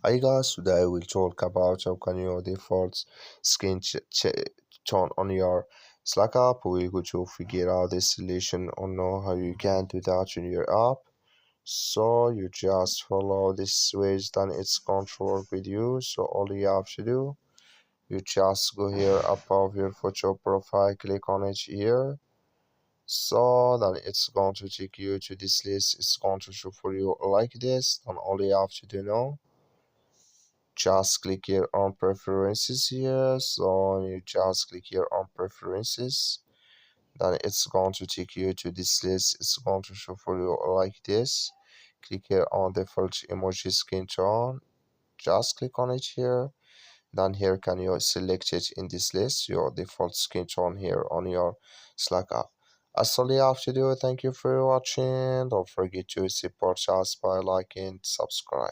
Hi guys, today we'll talk about how can you default skin tone on your Slack app. We're going to figure out this solution or know how you can do that in your app. So you just follow this switch, then it's going to work with you. So all you have to do, you just go here above your photo profile, click on it here. So then it's going to take you to this list. It's going to show for you like this. And all you have to do now, just click here on preferences here. So you just click here on preferences, then it's going to take you to this list. It's going to show for you like this. Click here on default emoji skin tone, just click on it here. Then here can you select it in this list, your default skin tone here on your Slack app. That's all you have to do. Thank you for watching. Don't forget to support us by liking, subscribe.